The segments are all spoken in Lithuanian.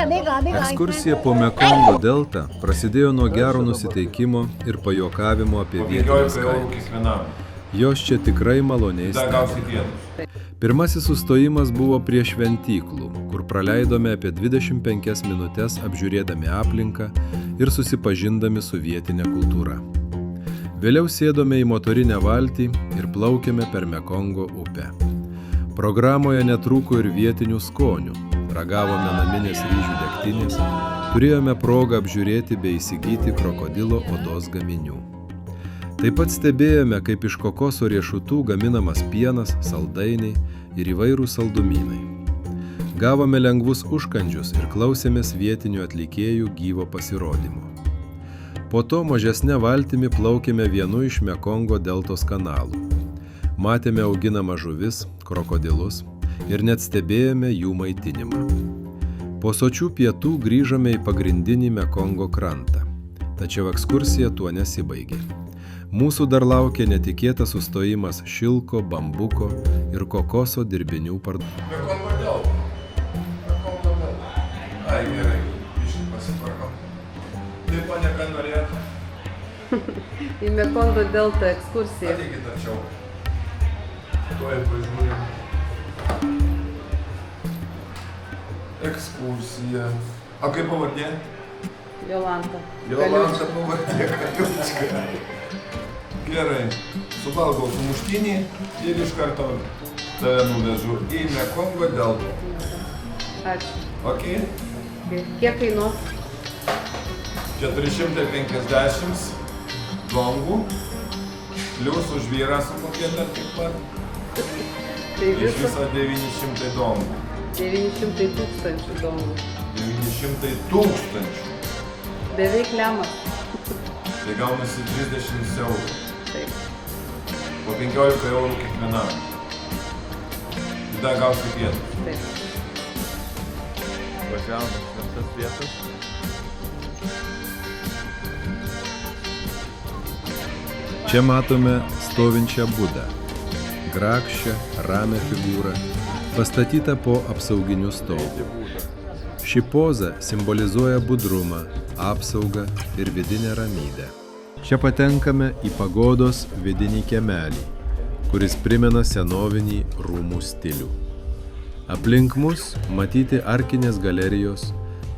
Ekskursija po Mekongo deltą prasidėjo nuo gero nusiteikimo ir pajuokavimo apie vietinės kainas. Jos čia tikrai maloniai stebina. Pirmasis sustojimas buvo prie šventyklų, kur praleidome apie 25 minutes apžiūrėdami aplinką ir susipažindami su vietinė kultūra. Vėliau sėdome į motorinę valtį ir plaukėme per Mekongo upę. Programoje netrūko ir vietinių skonių. Ragavome naminės ryžių degtinės, turėjome progą apžiūrėti bei įsigyti krokodilo odos gaminių. Taip pat stebėjome, kaip iš kokoso riešutų gaminamas pienas, saldainiai ir įvairūs saldumynai. Gavome lengvus užkandžius ir klausėmės vietinių atlikėjų gyvo pasirodymo. Po to mažesne valtimi plaukėme vienu iš Mekongo deltos kanalų. Matėme auginamą žuvis, krokodilus ir net stebėjome jų maitinimą. Po sočių pietų grįžome į pagrindinį Mekongo krantą. Tačiau ekskursija tuo nesibaigė. Mūsų dar laukia netikėtas sustojimas šilko, bambuko ir kokoso dirbinių parduotuvėje. Mekongo delta. Mekongo delta. Ai, gerai, biškį pasitvarkom. Tai ponia, ką norėtų? Į Mekongo delta ekskursiją. Ateikit arčiau. Tuoj pažiūrim. Ekskursija. A kaip pavardė? Jolanta. Jolanta pavardė, Kaliučka. Gerai. Suvalgau sumuštinį ir iš karto tave nuvežu į Mekongo deltą. Ačiū. Ok? Kiek kainuos? 450 dongų, plius už vyrą sumokėta taip pat. Tai Iš viso 900 dongų. 900 tūkstančių dongų. 900 tūkstančių. Beveik lemas. Tai gaunasi 30 eurų. Taip. Po 15 eurų kiekvienam. Tada gausi pietus. Taip. Važiavom į šventas vietas. Čia matome stovinčią Budą. Grakščią, ramią figūrą, pastatytą po apsauginiu stogu. Ši poza simbolizuoja budrumą, apsaugą ir vidinę ramybę. Čia patenkame į pagodos vidinį kiemelį, kuris primena senovinį rūmų stilių. Aplink mus matyti arkinės galerijos,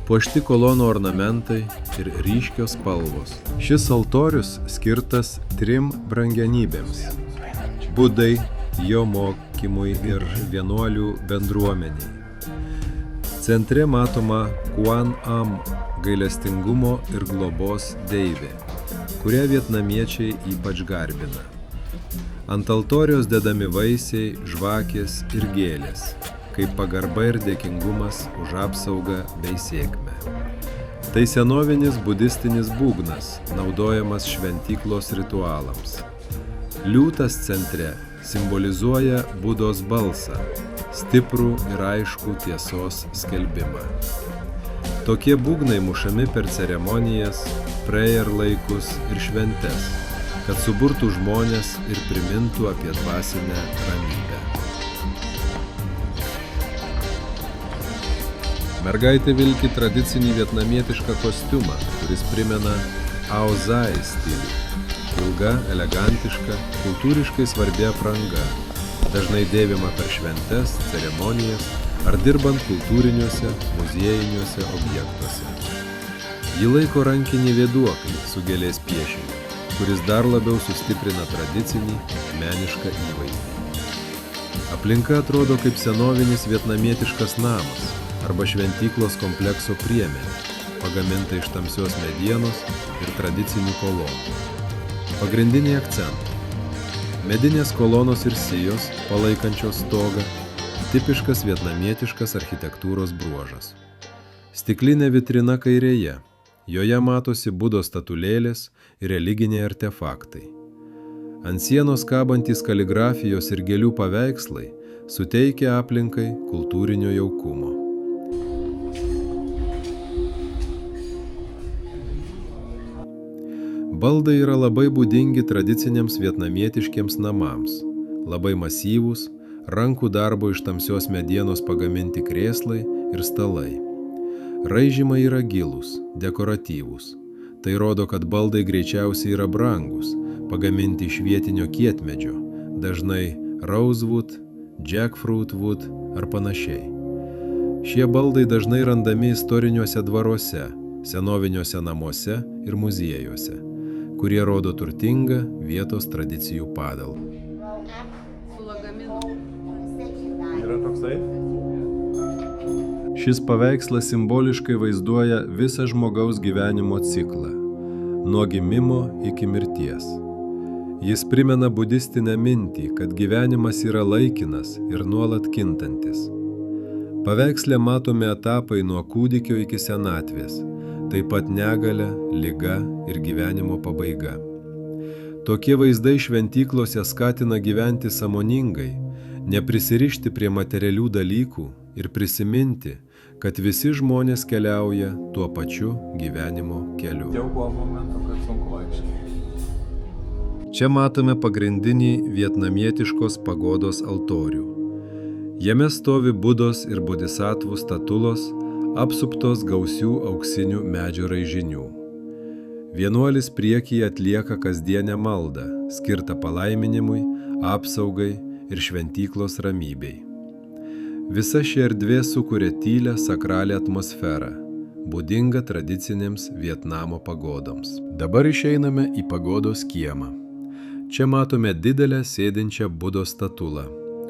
puošti kolonų ornamentai ir ryškios spalvos. Šis altorius skirtas 3 brangenybėms – Budai, jo mokymui ir vienuolių bendruomeniai. Centre matoma Kuan Am gailestingumo ir globos deivė, kurią vietnamiečiai ypač garbina. Ant altoriaus dedami vaisiai, žvakės ir gėlės, kaip pagarba ir dėkingumas už apsaugą bei sėkmę. Tai senovinis budistinis būgnas, naudojamas šventyklos ritualams. Liūtas centre simbolizuoja Budos balsą, stiprų ir aiškų tiesos skelbimą. Tokie būgnai mušami per ceremonijas, prayer laikus ir šventes, kad suburtų žmonės ir primintų apie dvasinę ramybę. Mergaitė vilki tradicinį vietnamietišką kostiumą, kuris primena Ao Zai stilių. Ilga, elegantiška, kultūriškai svarbi apranga, dažnai dėvima per šventes, ceremonijas ar dirbant kultūriniuose, muziejiniuose objektuose. Ji laiko rankinį vėduoklį su gėlės piešiniu, kuris dar labiau sustiprina tradicinį, menišką įvaizdį. Aplinka atrodo kaip senovinis vietnamietiškas namas arba šventyklos komplekso priemenė, pagaminta iš tamsios medienos ir tradicinių kolonų. Pagrindiniai akcentai – medinės kolonos ir sijos, palaikančios stogą, tipiškas vietnamietiškas architektūros bruožas. Stiklinė vitrina kairėje, joje matosi Budos statulėlės ir religiniai artefaktai. Ant sienos kabantys kaligrafijos ir gėlių paveikslai suteikia aplinkai kultūrinio jaukumo. Baldai yra labai būdingi tradiciniams vietnamietiškiems namams, labai masyvūs, rankų darbo iš tamsios medienos pagaminti krėslai ir stalai. Raižymai yra gilūs, dekoratyvūs. Tai rodo, kad baldai greičiausiai yra brangus, pagaminti iš vietinio kietmedžio, dažnai rosewood, jackfruit wood ar panašiai. Šie baldai dažnai randami istoriniuose dvaruose, senoviniuose namuose ir muziejuose, kurie rodo turtingą vietos tradicijų padalą. Su lagaminu. Yra toksai? Šis paveikslas simboliškai vaizduoja visą žmogaus gyvenimo ciklą, nuo gimimo iki mirties. Jis primena budistinę mintį, kad gyvenimas yra laikinas ir nuolat kintantis. Paveiksle matomi etapai nuo kūdikio iki senatvės, taip pat negalia, liga ir gyvenimo pabaiga. Tokie vaizdai šventyklose skatina gyventi sąmoningai, neprisirišti prie materialių dalykų ir prisiminti, kad visi žmonės keliauja tuo pačiu gyvenimo keliu. Jau buvo momentų, kad sunku vaikščioti. Čia matome pagrindinį vietnamietiškos pagodos altorių. Jame stovi Budos ir bodhisattvų statulos, apsuptos gausių auksinių medžio raižinių. Vienuolis priekyje atlieka kasdienę maldą, skirtą palaiminimui, apsaugai ir šventyklos ramybei. Visa ši erdvė sukuria tylią sakralią atmosferą, būdingą tradicinėms Vietnamo pagodoms. Dabar išeiname į pagodos kiemą. Čia matome didelę sėdinčią Budos statulą,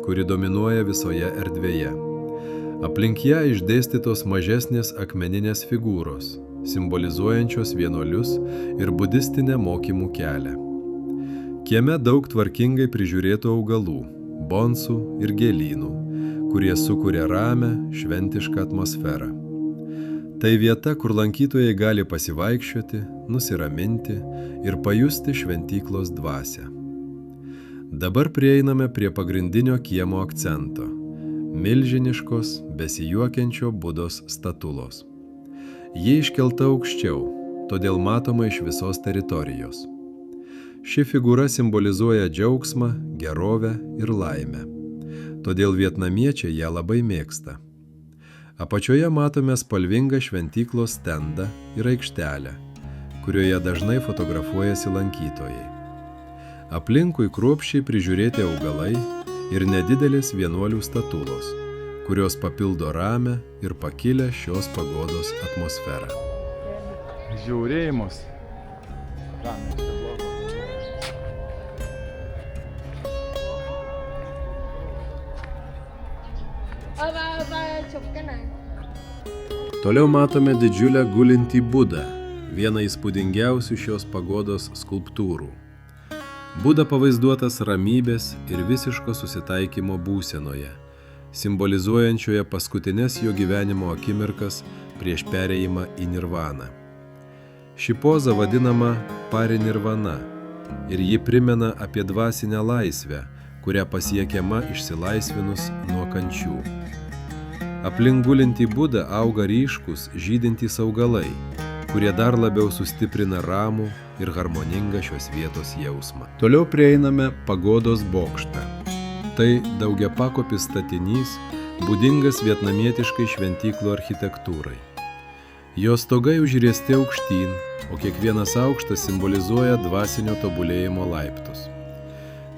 kuri dominuoja visoje erdvėje. Aplink ją išdėstytos mažesnės akmeninės figūros, simbolizuojančios vienuolius ir budistinę mokymų kelią. Kieme daug tvarkingai prižiūrėtų augalų, bonsų ir gėlynų, kurie sukuria ramią, šventišką atmosferą. Tai vieta, kur lankytojai gali pasivaikščioti, nusiraminti ir pajusti šventyklos dvasią. Dabar prieiname prie pagrindinio kiemo akcento – milžiniškos, besijuokiančio Budos statulos. Ji iškelta aukščiau, todėl matoma iš visos teritorijos. Ši figūra simbolizuoja džiaugsmą, gerovę ir laimę. Todėl vietnamiečiai ją labai mėgsta. Apačioje matome spalvingą šventyklos stendą ir aikštelę, kurioje dažnai fotografuojasi lankytojai. Aplinkui kruopščiai prižiūrėti augalai ir nedidelės vienuolių statulos, kurios papildo ramią ir pakilią šios pagodos atmosferą. Žiūrėjimus. Toliau matome didžiulę gulintį Budą, vieną įspūdingiausių šios pagodos skulptūrų. Buda pavaizduotas ramybės ir visiško susitaikymo būsenoje, simbolizuojančioje paskutines jo gyvenimo akimirkas prieš perėjimą į nirvaną. Ši poza vadinama parinirvana ir ji primena apie dvasinę laisvę, kurią pasiekiama išsilaisvinus nuo kančių. Aplink gulintį Budą auga ryškūs žydintys augalai, kurie dar labiau sustiprina ramų ir harmoningą šios vietos jausmą. Toliau prieiname pagodos bokštą. Tai daugiapakopis statinys, būdingas vietnamietiškai šventyklų architektūrai. Jo stogai užriesti aukštyn, o kiekvienas aukštas simbolizuoja dvasinio tobulėjimo laiptus.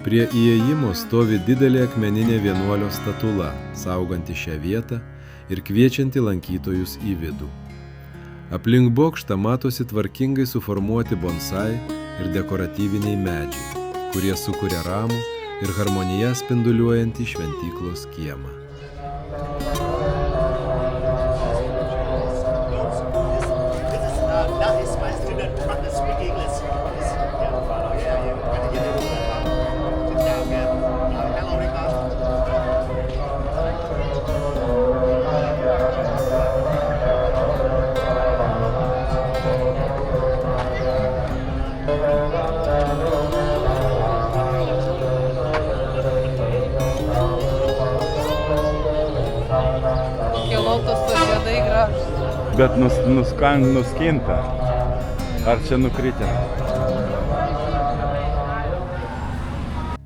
Prie įėjimo stovi didelė akmeninė vienuolio statula, sauganti šią vietą ir kviečianti lankytojus į vidų. Aplink bokštą matosi tvarkingai suformuoti bonsai ir dekoratyviniai medžiai, kurie sukuria ramų ir harmoniją spinduliuojantį šventyklos kiemą. Bet nuskinta. Ar čia nukritę?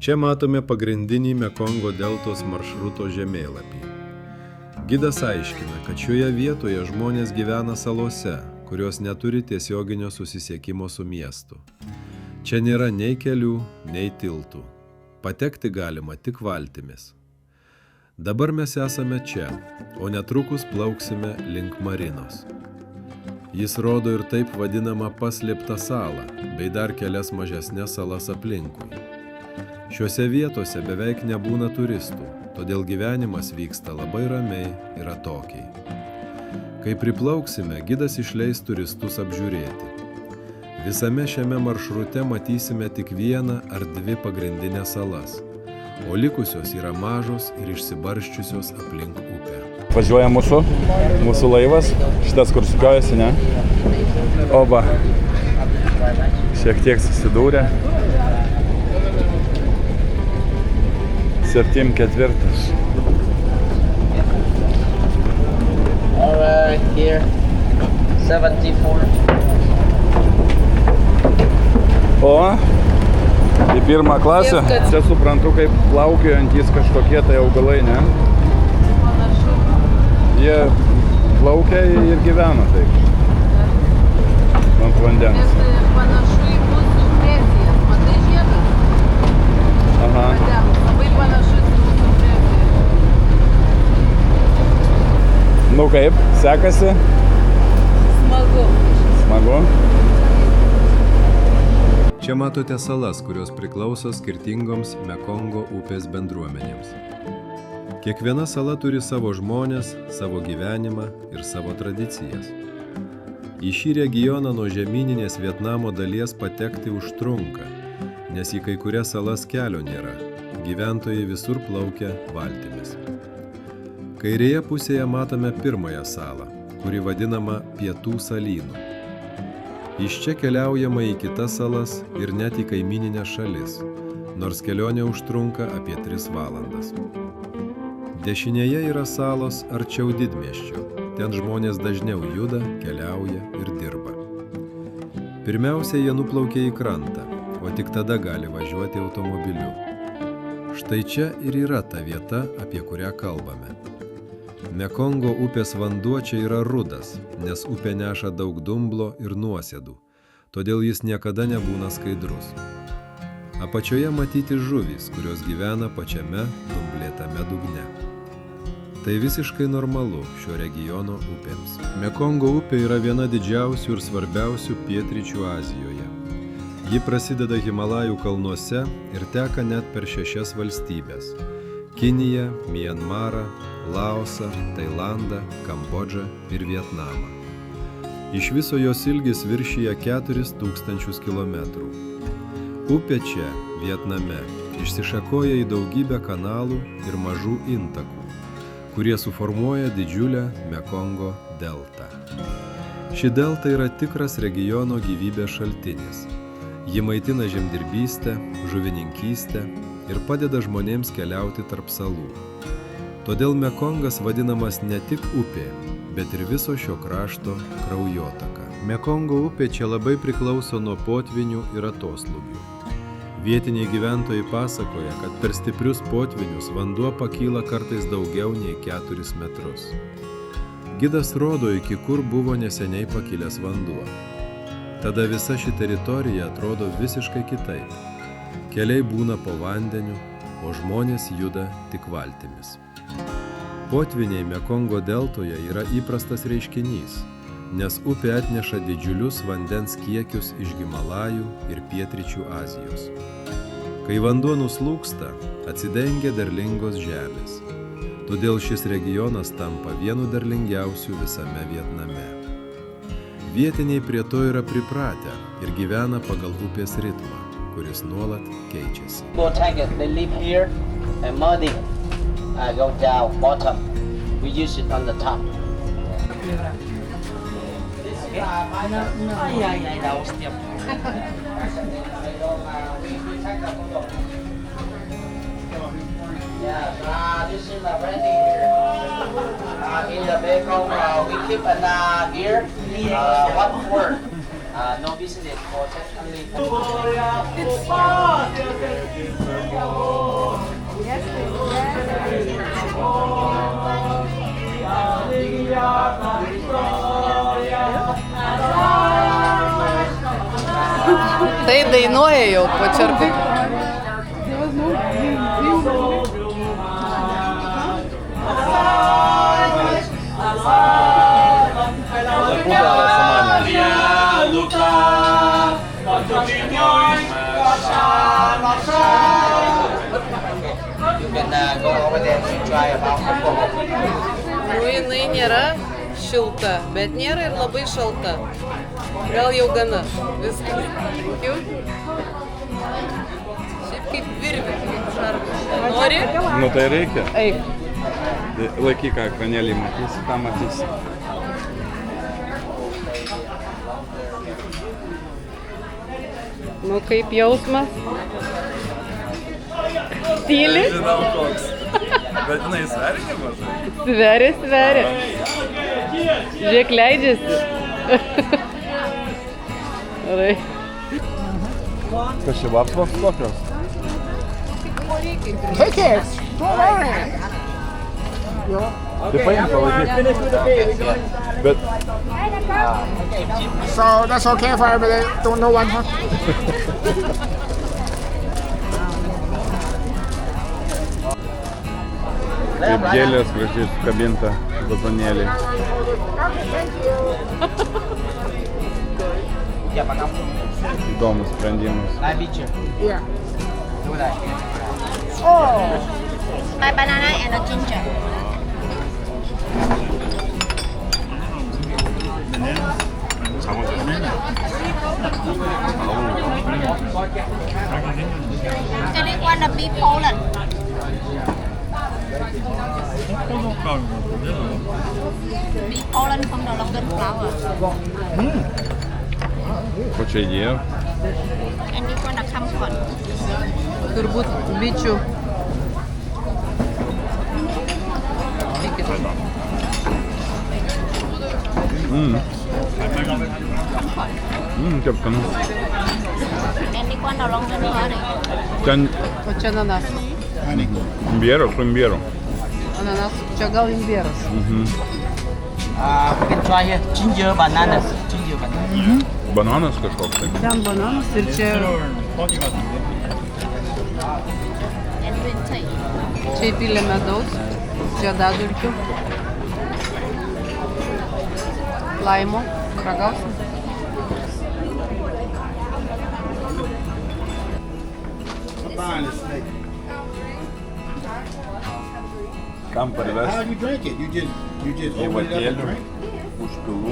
Čia matome pagrindinį Mekongo deltos maršruto žemėlapį. Gidas aiškina, kad šioje vietoje žmonės gyvena salose, kurios neturi tiesioginio susisiekimo su miestu. Čia nėra nei kelių, nei tiltų. Patekti galima tik valtimis. Dabar mes esame čia, o netrukus plauksime link marinos. Jis rodo ir taip vadinamą paslėptą salą, bei dar kelias mažesnės salas aplinkui. Šiuose vietose beveik nebūna turistų, todėl gyvenimas vyksta labai ramiai ir atokiai. Kai priplauksime, gidas išleis turistus apžiūrėti. Visame šiame maršrute matysime tik vieną ar dvi pagrindinės salas, o likusios yra mažos ir išsibarsčiusios aplink upę. Važiuoja mūsų laivas, šitas kur sukiojasi, ne? Oba. Šiek tiek susidūrė. 7/4. Alright, here. 74. O, į pirmą klasę. Čia suprantu, kaip plaukiojantys kažkokie tai augalai, ne? Panašu. Jie plaukia ir gyvena taip. Ant vandens. Bet panašu į mūsų prezijas. Matai žiedą? Aha. Padėm. Labai panašus į mūsų preziją. Nu kaip, sekasi? Smagu. Smagu. Čia matote salas, kurios priklauso skirtingoms Mekongo upės bendruomenėms. Kiekviena sala turi savo žmonės, savo gyvenimą ir savo tradicijas. Į šį regioną nuo žemyninės Vietnamo dalies patekti užtrunka, nes į kai kurias salas kelio nėra. Gyventojai visur plaukia valtimis. Kairėje pusėje matome pirmąją salą, kuri vadinama Pietų salynu. Iš čia keliaujama į kitas salas ir net į kaimyninę šalis, nors kelionė užtrunka apie 3 valandas. Dešinėje yra salos arčiau didmiesčio, ten žmonės dažniau juda, keliauja ir dirba. Pirmiausia, jie nuplaukia į krantą, o tik tada gali važiuoti automobiliu. Štai čia ir yra ta vieta, apie kurią kalbame. Mekongo upės vanduo čia yra rudas, nes upė neša daug dumblo ir nuosėdų, todėl jis niekada nebūna skaidrus. Apačioje matyti žuvys, kurios gyvena pačiame dumblėtame dugne. Tai visiškai normalu šio regiono upėms. Mekongo upė yra viena didžiausių ir svarbiausių pietryčių Azijoje. Ji prasideda Himalajų kalnuose ir teka net per 6 valstybės – Kiniją, Mianmarą, Laosą, Tailandą, Kambodžą ir Vietnamą. Iš viso jos ilgis viršyja 4000 kilometrų. Upė čia, Vietname, išsišakoja į daugybę kanalų ir mažų intakų, kurie suformuoja didžiulę Mekongo deltą. Ši delta yra tikras regiono gyvybės šaltinis. Ji maitina žemdirbystę, žuvininkystę ir padeda žmonėms keliauti tarp salų. Todėl Mekongas vadinamas ne tik upė, bet ir viso šio krašto kraujotaka. Mekongo upė čia labai priklauso nuo potvinių ir atoslūgių. Vietiniai gyventojai pasakoja, kad per stiprius potvinius vanduo pakyla kartais daugiau nei 4 metrus. Gidas rodo, iki kur buvo neseniai pakilęs vanduo. Tada visa ši teritorija atrodo visiškai kitaip. Keliai būna po vandeniu, o žmonės juda tik valtimis. Potviniai Mekongo deltoje yra įprastas reiškinys, nes upė atneša didžiulius vandens kiekius iš Himalajų ir pietryčių Azijos. Kai vanduo nuslūgsta, atsidengia derlingos žemės. Todėl šis regionas tampa vienu derlingiausių visame Vietname. Vietiniai prie to yra pripratę ir gyvena pagal upės ritmą, kuris nuolat keičiasi. They live here and muddy go down bottom. We use it on the top. Yeah, this is ready here. In the background, we keep an here. One word. No business for technically. It's fun! Yes, Tai dainuoja jau po čerpų. You can go over there and try about alcohol. Nu, jinai nėra šilta, bet nėra ir labai šalta. Gal jau gana. Viskas. Jau. Šiaip kaip virvė, kaip šarkas. Nori? Nu tai reikia. Eik. Laikyk ekranėlį, matysi, ką matysi. Nu, kaip jausmas? Tyli? Žinau koks. Bet jinai sveria nemažai. Sveria. Žiūrėk, leidžiasi. Gerai. Kas čia vapsvos tokios? Tickets! Don't worry! Tai paimk palaikyk. Bet So that's okay for everybody. Don't know one, huh? kaip gėlės gražiai sukabinta vazonėlį. Yeah, but I'm Įdomus sprendimas. I beat you. Yeah. Do that. My banana and a ginger. Cái này quan là beef Poland. Beef Poland không đầu lòng flour. Ko čia įdėjo? And this one a comfort. Turbūt bičių. Kaip skanu. And this one đầu lòng honey. Ten O čia ananas. imbiero su imbiero. Ananas. Čia gal imbieras. We can try here ginger bananas. Ginger bananas. Bananas kažkoks tai. Ten bananas ir čia... And green tea. Čia įpylė medaus, žiedadulkių, laimo, ragausim. Kam parvesti? How you drink it? You just open it up and drink. Užpilų.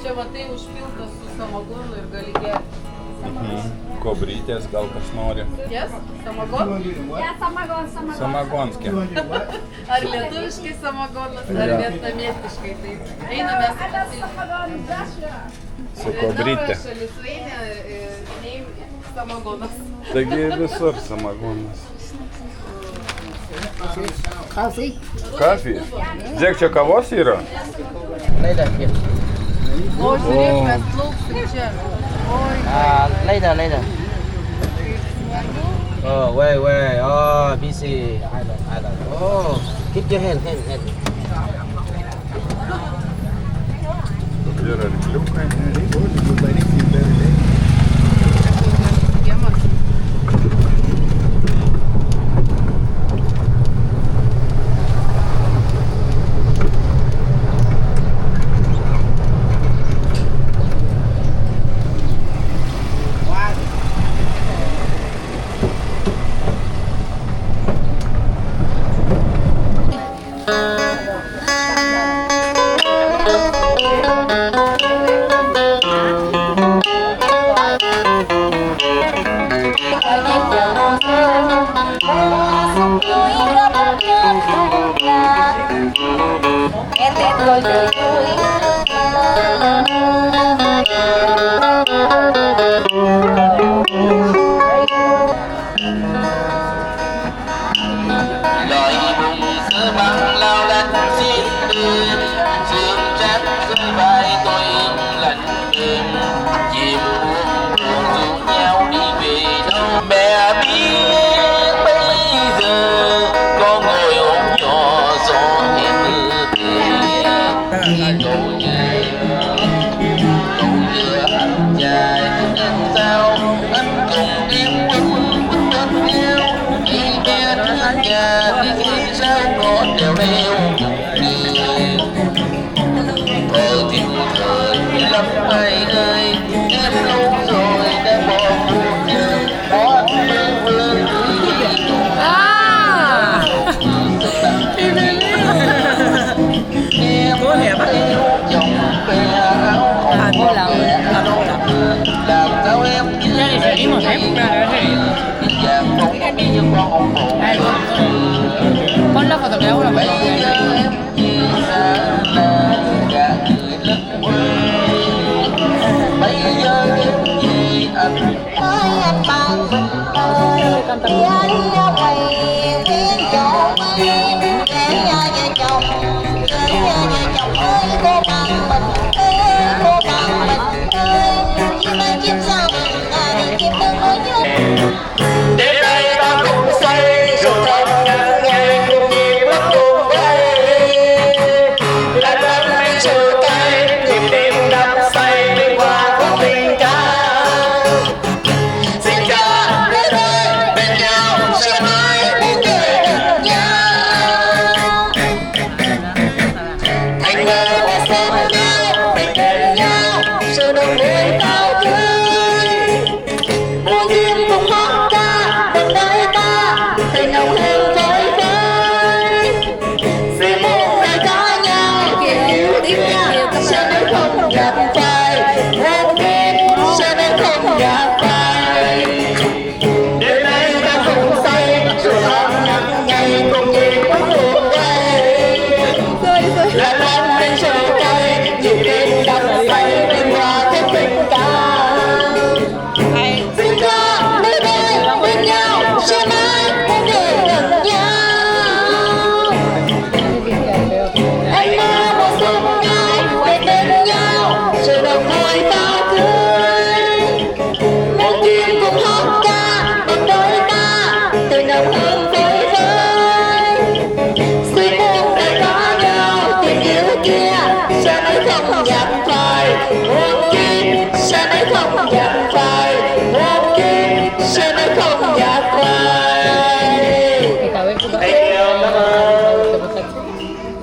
Čia va tai užpiltas su samogonu ir gali gerti. Kobrytės gal kas nori. Yes? Samagon? Samagonskė. Ar lietuviškai samagonas, ar vietnamietiškai. Tai einame Su kobrytė. nei samagonas. Taigi visur samagonas. Coffee? Kafė. Žiūrėk, čia kavos yra. Later here. O, žiūrėk, mes plauksim čia. Oi, Later. Oh, wait. Oh, busy. Island. Oh, keep your hand. Ir arkliukai. kiemas. Loại bụng sữa băng lao lanh xiên đường, xương trắng dưới vai tôi lạnh êm, chim buồn rủ nhau đi về đâu. Mẹ biết bây giờ con ngồi ôm nhỏ cậu nhài cậu vừa anh dài anh sao anh cùng em quấn bên nhau đi nghe nước nhà đi khi sao có đèo đeo thời thiếu thời lắm ai ơi em lâu rồi đã bỏ cuộc đời bỏ vương vương có hẹp á làm sao em Ra đi xử lý một phép ra đấy con nó còn tập béo là bây giờ em chỉ ra là đã người lẫn quê bây giờ em chỉ anh ơi anh bằng mình ơi đi anh ra quầy riêng chỗ riêng để vợ chồng ơi cô bằng mình ơi cô bằng mình ơi chim ơi chim sao đi chim đừng có nhớ đến đây ta cùng say rồi thầm ngàn ngày cùng nhịp bắt cùng bay là lần anh chờ tay nhịp đêm đắm say đi qua khúc tình ca xin cha đến đây bên nhau sẽ mãi bên đời gần nhau anh ơi và xem nhau bên cạnh nhau sự đồng vui cao tươi muôn đêm cùng hát ca bên đời ta tình nồng hương vơi vơi vì một ngày có nhau yêu tiếng nhau sẽ đến không gặp phải một đêm sẽ đến không gặp phải đêm nay ta cùng say rồi thăm năm ngày cùng nhìn bắt cuộc quay là lần bên trời cây nhịp đêm đắm say bên hoa thép tình ca xin cha nơi đây bên nhau sẽ mãi bên đời gần nhau anh mơ một xuân ngày bên bên nhau sự đồng vui ta tươi một chim cùng hát ca bên đôi ta từ nồng hương vơi vơi suy buồn để có nhau tình yêu kia sẽ nói không gặp phải một kim sẽ nói không gặp phải một kim sẽ nói không gặp phải anh yêu cảm ơn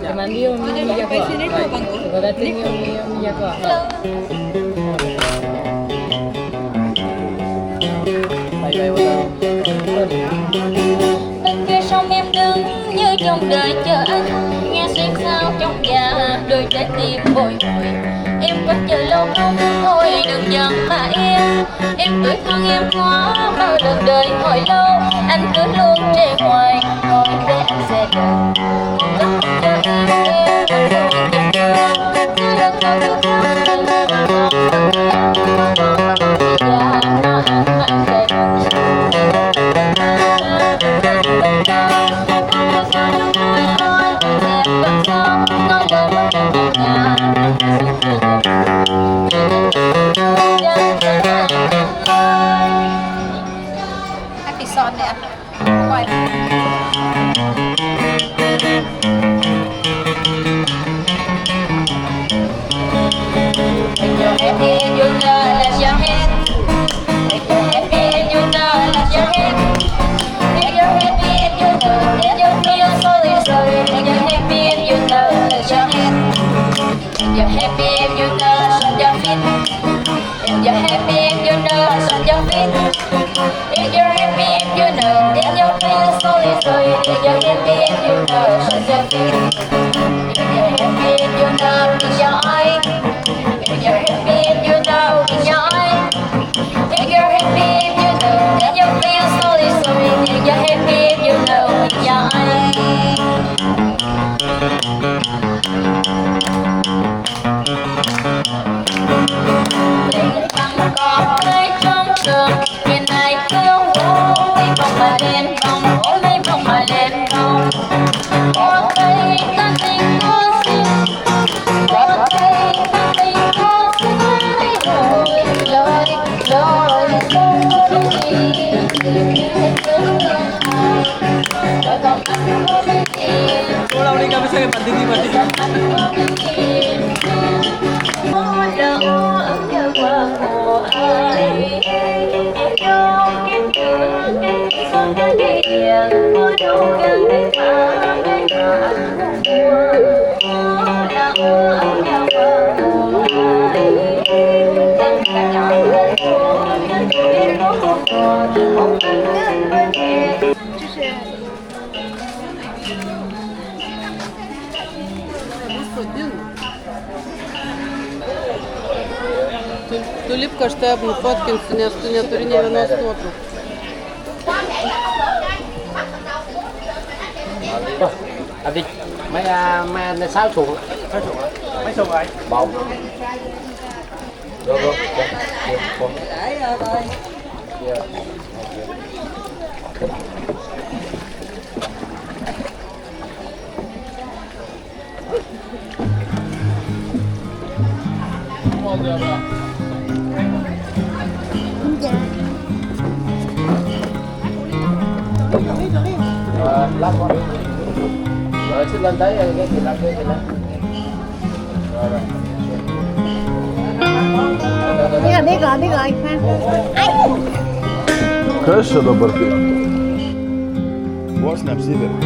Te mandi un millaco. Guardate un millaco. bên kia sông em đứng như trong đời chờ anh nghe xuyên sao trong nhà đôi trái tim bồi hồi em có chờ lâu không thôi đừng giận mà em tuổi thân em quá bao lần đời hồi lâu anh cứ luôn trề hoài thôi để anh sẽ đợi cho Happy son nè. Quay. If you're happy and you know, lift your hand. If you're happy and you know, lift your hand. If you're happy and you know, and you feel sorry. If you're happy and you know, lift your hand. If you're happy and you know, shut your feet. If you're happy and you know, shut your feet. If you're happy and you know, and you feel sorry. If you're happy and you know, shut your feet. If you're happy and you know, close your eyes. If you're happy and you know in your eyes. If you're happy and you know and you feel sorry. If you're happy and you know in your eyes. Tình bằng có mấy trong trường ngày này cứ ngủ mấy vòng mà lên vòng ngủ mấy vòng mà lên vòng có thấy ta tình có xin có thấy ta tình có xin lời Pulau ni kami sa pantiti-pantiti. Tu lipk, aš tave nufotkinsiu, nes tu neturi nė vienos nuotraukos. Đi mấy 6 xuồng. Mấy xuồng rồi? 1. Được. Lắp rồi. Rồi xin lên tới cái gì lắp cái gì lên. Rồi. Biết rồi. Kas čia dabar taip? Vos neapsiverė.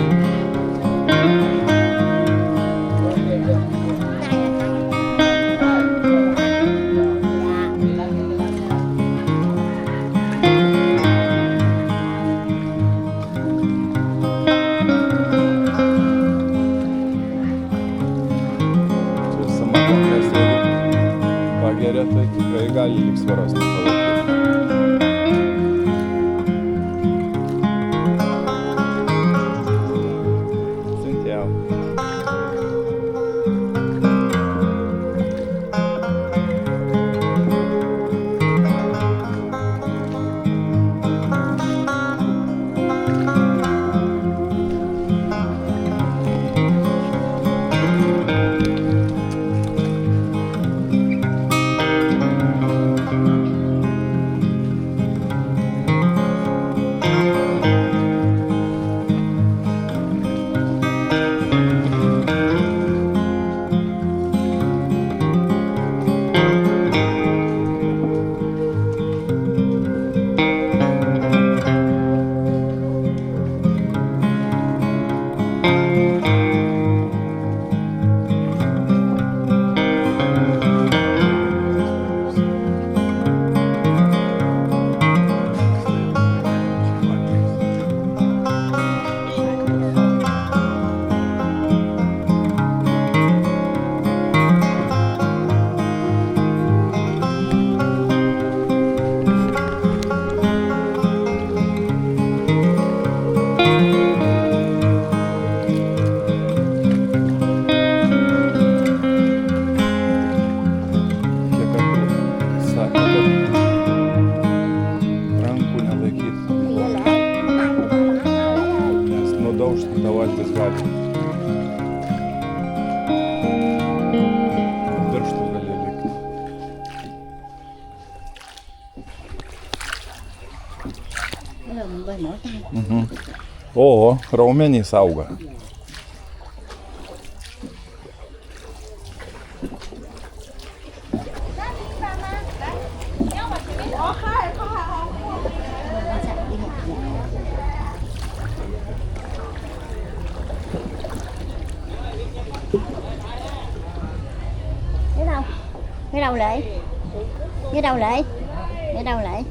Pageria, tai tikrai gali lygsvaros nepalaikyti. Siuntiau. O, raumenys auga. Cái đâu Lệ? Cái đâu Lệ? Cái đâu Lệ?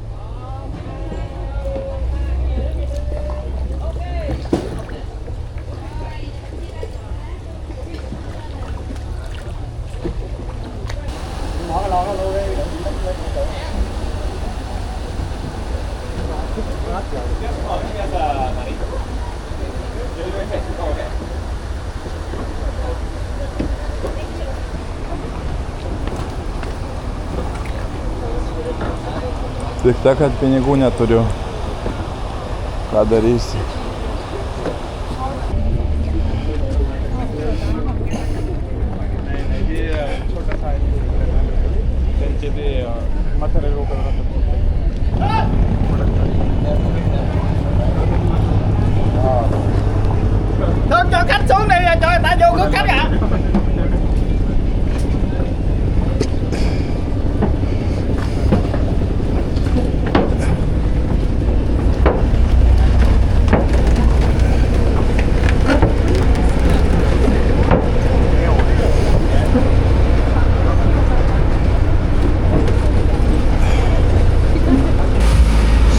Tik ta, kad pinigų neturiu. Ką darysi? Thôi cho khách xuống đi, cho người ta vô cứu khách ạ.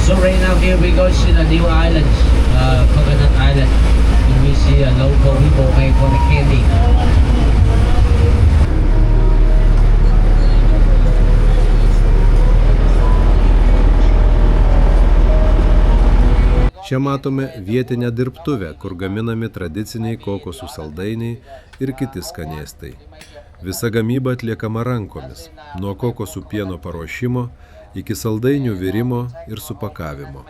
So right now here we go to the new island, Coconut Island. And we see local people make for the candy. Čia matome vietinę dirbtuvę, kur gaminami tradiciniai kokosų saldainiai ir kiti skanėstai. Visa gamyba atliekama rankomis, nuo kokosų pieno paruošimo iki saldainių virimo ir supakavimo.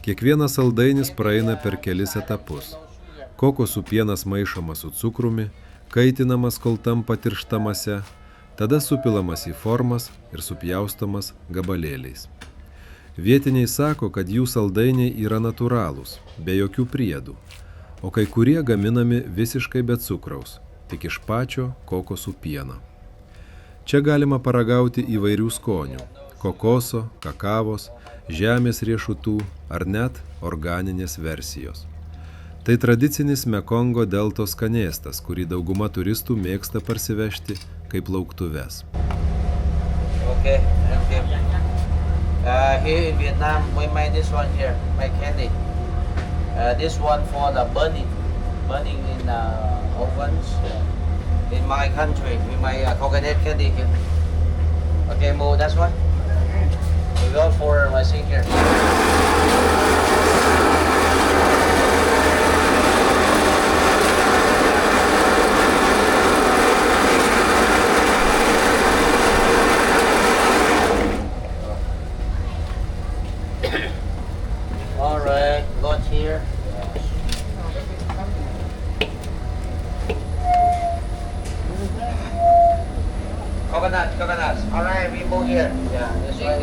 Kiekvienas saldainis praeina per kelis etapus. Kokosų pienas maišomas su cukrumi, kaitinamas, kol tampa tirštamase, tada supilamas į formas ir supjaustomas gabalėliais. Vietiniai sako, kad jų saldainiai yra natūralūs, be jokių priedų, o kai kurie gaminami visiškai be cukraus, tik iš pačio kokosų pieno. Čia galima paragauti įvairių skonių – kokoso, kakavos, žemės riešutų ar net organinės versijos. Tai tradicinis Mekongo deltos skanėstas, kurį dauguma turistų mėgsta parsivežti kaip lauktuves. Okay, thank you. Here in Vietnam, we make this one here, make candy. This one for the burning in ovens. In my country, we make coconut candy here. Okay, move that one. We go for my sink here. Alright, got here. Coconuts. Alright, we move here. Yeah, this way.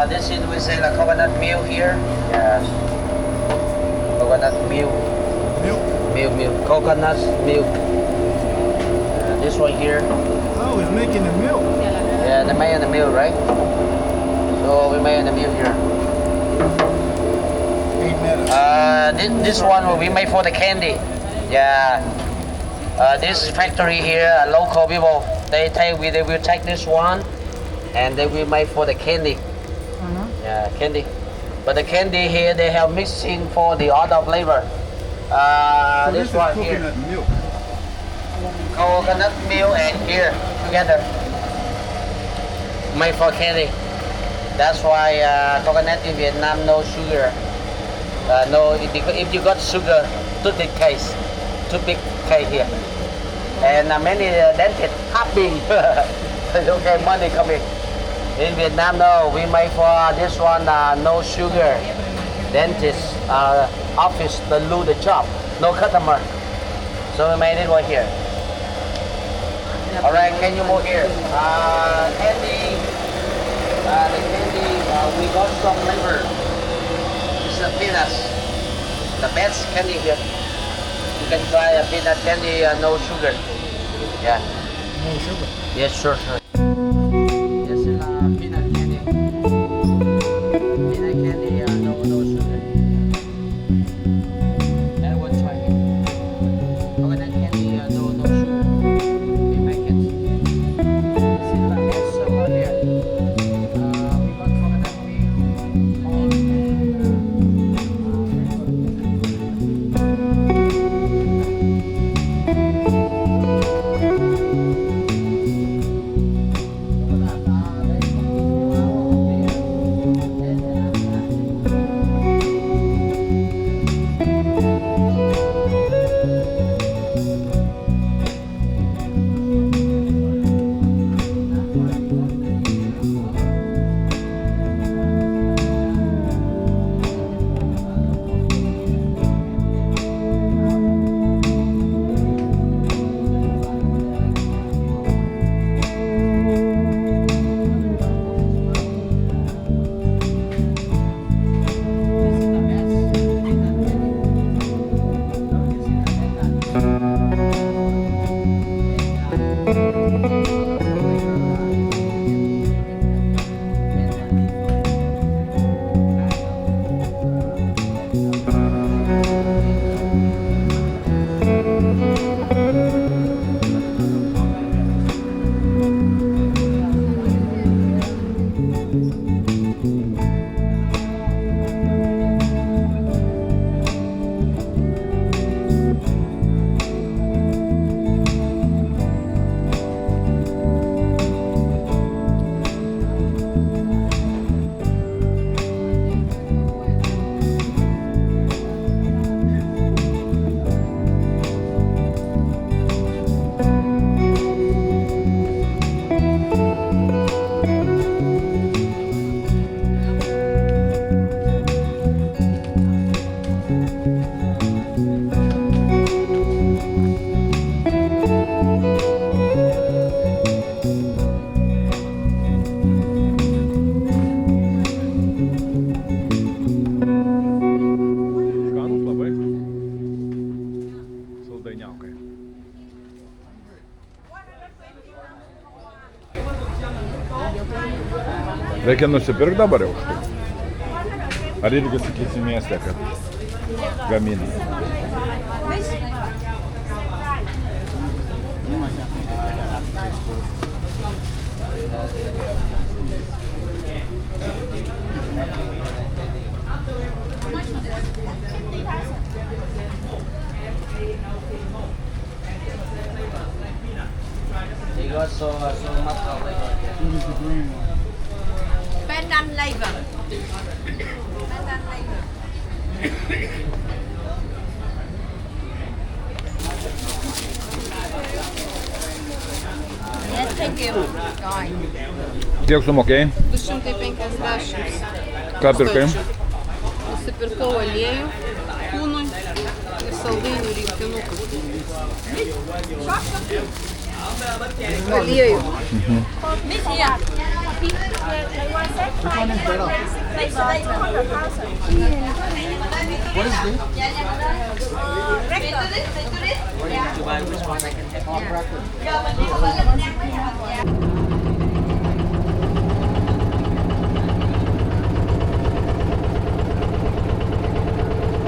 This is we say the coconut milk here. Yes. Coconut milk. Milk. Coconut milk. This one here. Oh, he's making the milk. Yeah, the mayo and the milk, right? So we made the milk here. This one will be made for the candy. Yeah. This factory here, local people, they will take this one, and they will make for the candy. Yeah, candy. But the candy here, they have mixing for the other flavor. This one here. Coconut milk. Coconut milk and here together, made for candy. That's why coconut in Vietnam no sugar. No, because if you got sugar, toothpick case here, and many dentists happy. Okay, money coming. In Vietnam, no, we make for this one no sugar. Dentist office to lose the job, no customer. So we made it right here. All right, can you move here? Candy, the candy, we got some flavor. It's the peanuts, the best candy here. You can try a peanut candy, no sugar. Yeah. No sugar? Yes, sure. Yes, peanut candy. Peanut candy, no sugar. And one try here. Coconut candy, no sugar. We make it. This is the best over here. We got coconut milk, all Reikia nusipirkti dabar jau už tai. Ar irgi sakysi mieste, kad gamina? Pandan liver. Yes, thank you. Kiek sumokėjai? 250. Ką pirkai? Nusipirkau aliejų kūnui ir saldainių rinktinukus. Aliejų. Miss here. What is this?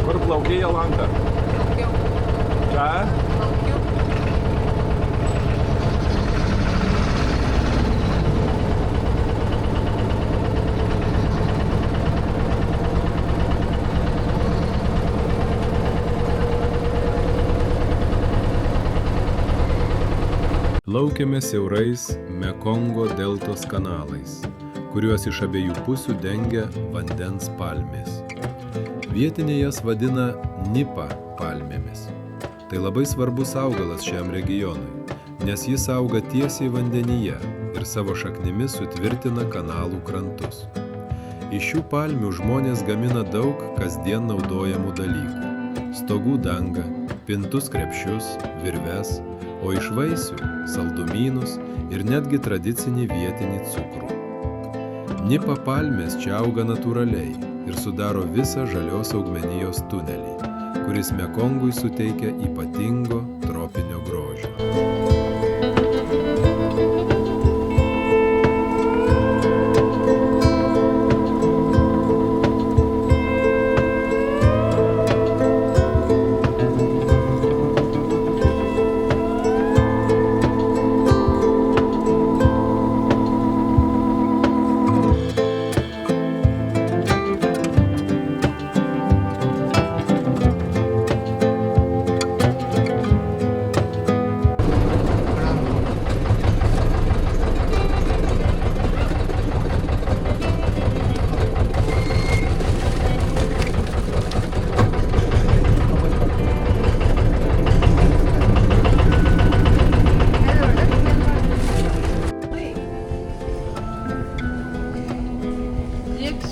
Kur plaukiai, Jolanta? Čia? Plaukėme siaurais Mekongo deltos kanalais, kuriuos iš abiejų pusių dengia vandens palmės. Vietiniai jas vadina nipa palmėmis. Tai labai svarbus augalas šiam regionui, nes jis auga tiesiai vandenyje ir savo šaknimis sutvirtina kanalų krantus. Iš šių palmių žmonės gamina daug kasdien naudojamų dalykų – stogų dangą, pintus krepšius, virves, o iš vaisių – saldumynus ir netgi tradicinį vietinį cukrų. Nipa palmės čia auga natūraliai ir sudaro visą žalios augmenijos tunelį, kuris Mekongui suteikia ypatingo tropinio grožio.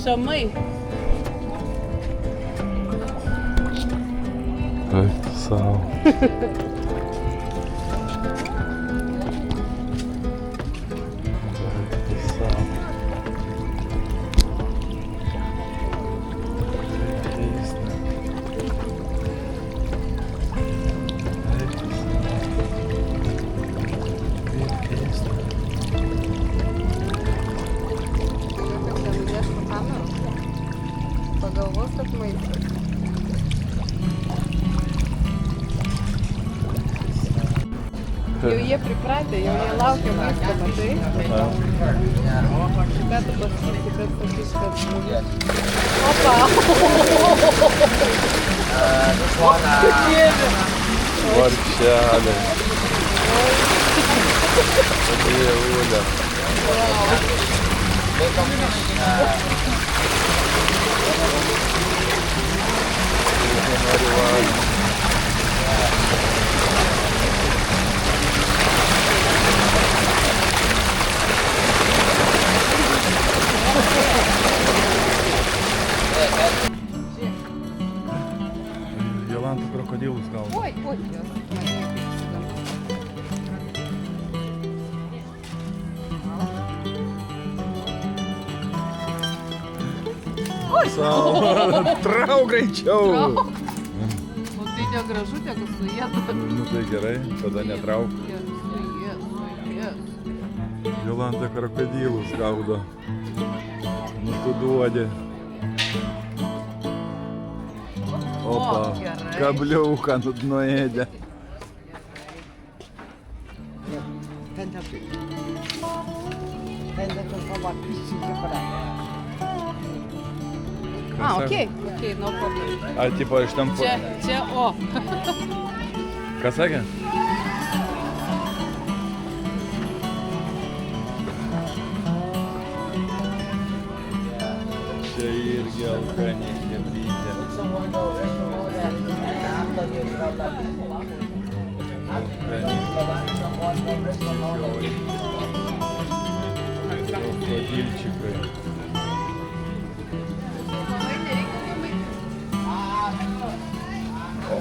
Šamai. Eik savo. Pagalvos, kad maistas. Jau jie pripratę, jau jie laukia maisto, matai? Ką tu pasakysi, kad sakys, kad žmogus? Opa! Varčelė. Dievulė. Jolanta krokodilus gaudo. Oi, jos. Trauk greičiau. O tai negražu, tegu suėda. Nu tai gerai, tada netrauk. Jolanta krokodilus gaudo. tu duodi. Opa, gerai. kabliauką nuėdė. Okei, no problem. A, tipo, iš ten... Čia, o. Ką sakė? Čia irgi alkanė kebrytė. Krokodilčikai.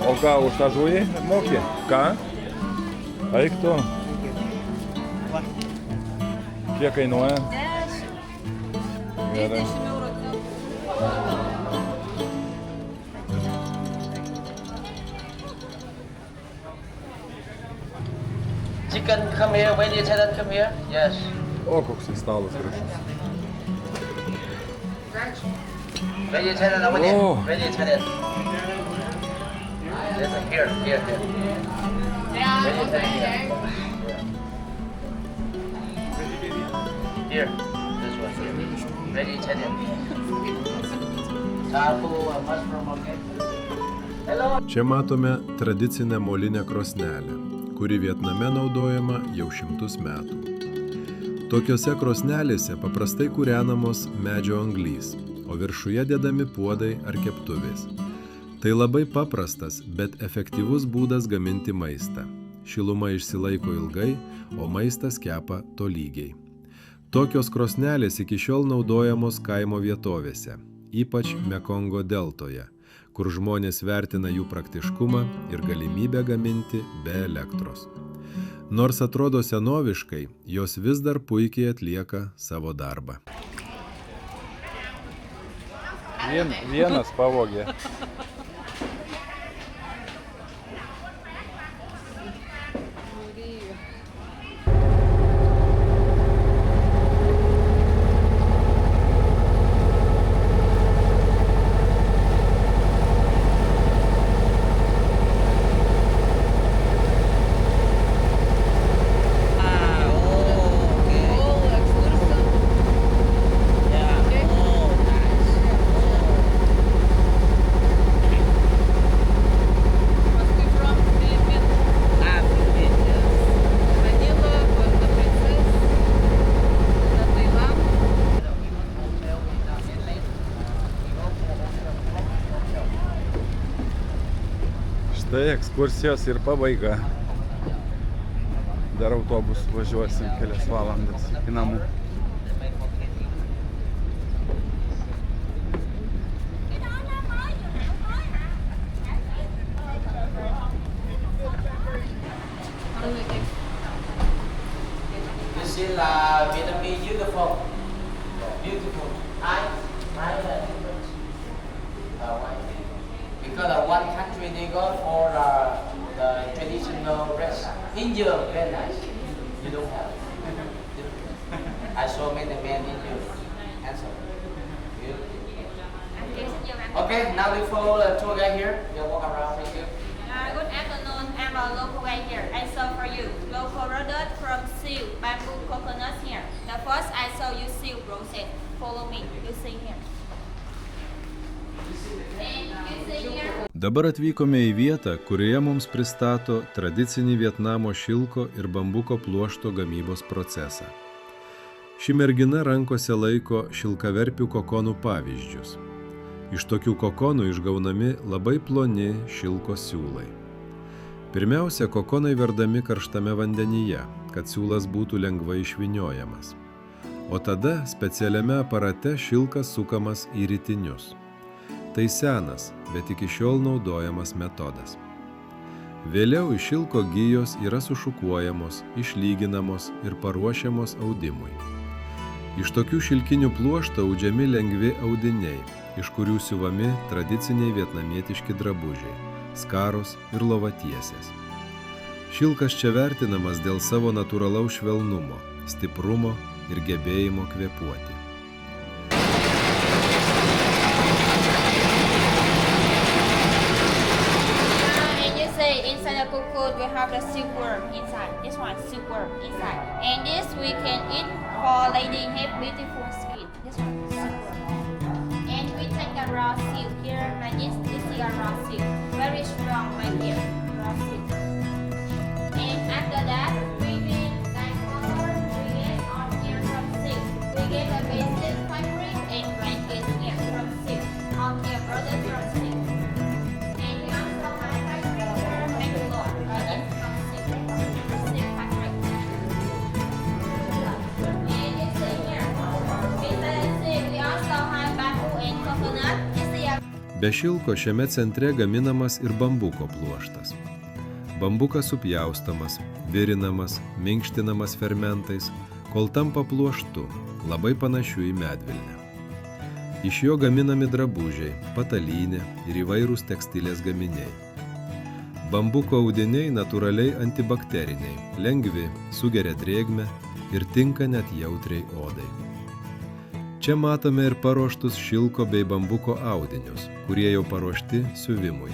O ką, už tą žuvį moki? Ką? Eik tu. Kiek kainuoja? 10. Gerai. 30 eurų. Chicken, come here. Vegetarian, come here. Yes. O, koks tai stalas gražus. Vegetarian over there. Oh. Vegetarian. Yes, here. Vegetarian. Here. This one. Vegetarian. Tofu, mushroom, okay. Hello. Čia matome tradicinę molinę krosnelę, kuri Vietname naudojama jau 100 metų. Tokiose krosnelėse paprastai kūrenamos medžio anglys, o viršuje dedami puodai ar keptuvės. Tai labai paprastas, bet efektyvus būdas gaminti maistą. Šiluma išsilaiko ilgai, o maistas kepa tolygiai. Tokios krosnelės iki šiol naudojamos kaimo vietovėse, ypač Mekongo deltoje, kur žmonės vertina jų praktiškumą ir galimybę gaminti be elektros. Nors atrodo senoviškai, jos vis dar puikiai atlieka savo darbą. Vienas pavogė. Tai ekskursijos ir pabaiga. Dar autobus važiuosim kelias valandas į namų. This is Vietnamese beautiful. Beautiful. I because one country they go for the traditional dress. India, very nice. You don't have. I saw many men in India. Handsome. Okay, now we follow the tour guide here. We'll walk around with you. Good afternoon, I'm a local guide here. I saw for you local product from seal, bamboo, coconut here. The first I saw you seal process. Follow me, you see here. Dabar atvykome į vietą, kurioje mums pristato tradicinį Vietnamo šilko ir bambuko pluošto gamybos procesą. Ši mergina rankose laiko šilkaverpių kokonų pavyzdžius. Iš tokių kokonų išgaunami labai ploni šilko siūlai. Pirmiausia, kokonai verdami karštame vandenyje, kad siūlas būtų lengvai išvyniojamas. O tada specialiame aparate šilkas sukamas į ritinius. Tai senas, bet iki šiol naudojamas metodas. Vėliau iš šilko gijos yra sušukuojamos, išlyginamos ir paruošiamos audimui. Iš tokių šilkinių pluoštų audžiami lengvi audiniai, iš kurių siuvami tradiciniai vietnamietiški drabužiai, skaros ir lovatiesės. Šilkas čia vertinamas dėl savo natūralaus švelnumo, stiprumo ir gebėjimo kvėpuoti. the cocoon will have the silkworm inside. This one, silkworm inside. And this we can eat for lady have beautiful skin. This one, silkworm. And we take a raw silk here like this. This is a raw silk. Very strong right here. Raw silk. And after that, we get like color, we get on here from silk. We get a basic fabric and blanket here from silk. On here, brother from silk. And we also have fabric here, make a lot. Like this from silk. Silk fabric. And this is here. Besides silk, we also have bamboo and coconut. This is a Be šilko šiame centre gaminamas ir bambuko pluoštas. Bambukas supjaustamas, virinamas, minkštinamas fermentais, kol tampa pluoštu, labai panašiu į medvilnę. Iš jo gaminami drabužiai, patalynė ir įvairūs tekstilės gaminiai. Bambuko audiniai natūraliai antibakteriniai, lengvi, sugeria drėgmę ir tinka net jautriai odai. Čia matome ir paruoštus šilko bei bambuko audinius, kurie jau paruošti siuvimui.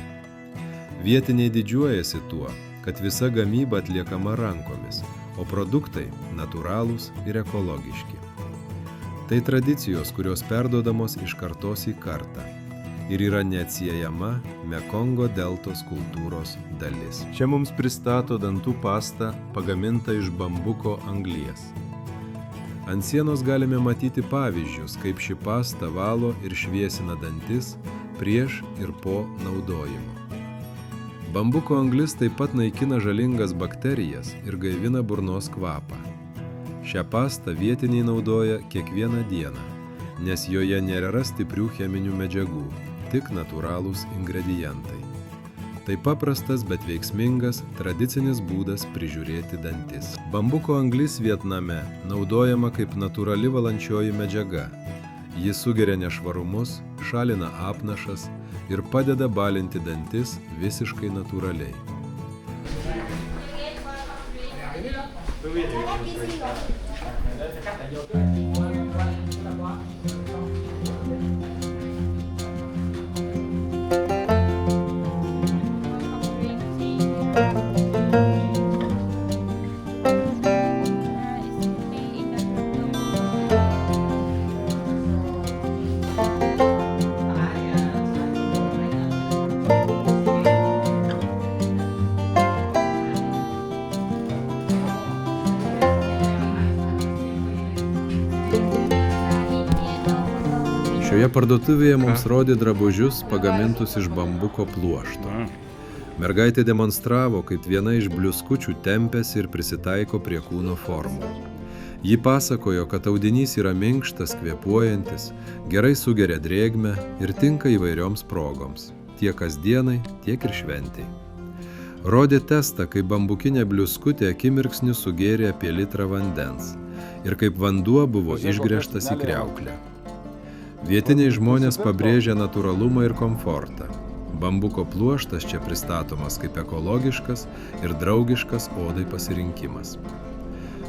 Vietiniai didžiuojasi tuo, kad visa gamyba atliekama rankomis, o produktai natūralūs ir ekologiški. Tai tradicijos, kurios perduodamos iš kartos į kartą ir yra neatsiejama Mekongo deltos kultūros dalis. Čia mums pristato dantų pastą pagamintą iš bambuko anglies. Ant sienos galime matyti pavyzdžius, kaip ši pasta valo ir šviesina dantis prieš ir po naudojimo. Bambuko anglis taip pat naikina žalingas bakterijas ir gaivina burnos kvapą. Šią pastą vietiniai naudoja kiekvieną dieną, nes joje nėra stiprių cheminių medžiagų, tik natūralūs ingredientai. Tai paprastas, bet veiksmingas tradicinis būdas prižiūrėti dantis. Bambuko anglis Vietname naudojama kaip natūrali valančioji medžiaga. Ji sugeria nešvarumus, šalina apnašas ir padeda balinti dantis visiškai natūraliai. Šioje parduotuvėje mums rodė drabužius pagamintus iš bambuko pluošto. Mergaitė demonstravo, kaip viena iš bliuskučių tempėsi ir prisitaiko prie kūno formų. Ji pasakojo, kad audinys yra minkštas, kvėpuojantis, gerai sugeria drėgmę ir tinka įvairioms progoms, tiek kasdienai, tiek ir šventei. Rodė testą, kai bambukinė bliuskutė akimirksniu sugėrė apie litrą vandens ir kaip vanduo buvo išgręžtas į kriauklę. Vietiniai žmonės pabrėžia natūralumą ir komfortą. Bambuko pluoštas čia pristatomas kaip ekologiškas ir draugiškas odai pasirinkimas.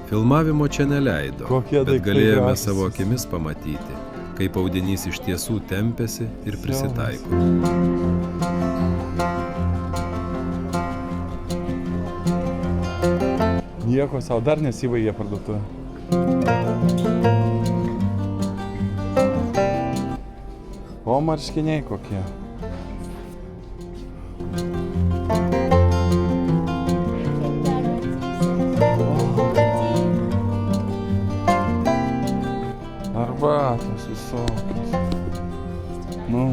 Filmavimo čia neleido, bet galėjome savo akimis pamatyti, kaip audinys iš tiesų tempėsi ir prisitaiko. Nieko sau, dar nesivaigė parduotuvė. O marškiniai kokie. Arbatos visokios. Nu.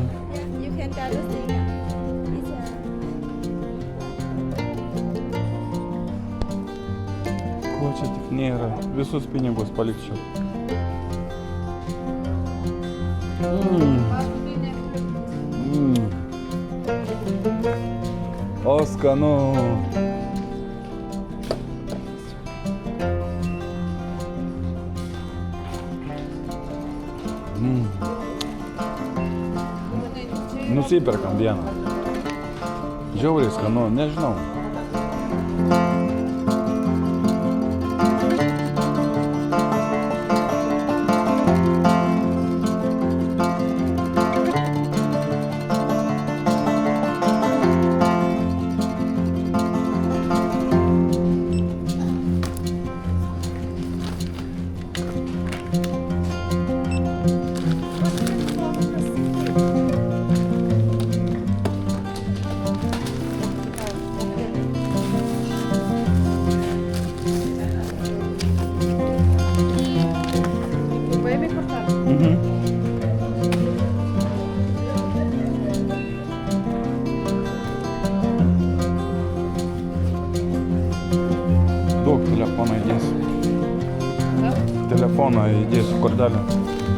Ko čia tik nėra. Visus pinigus palikčiau. O skanu. Nusiperkam vieną. Žiauriai skanu, nežinau. telefoną, įdėsiu kortelę.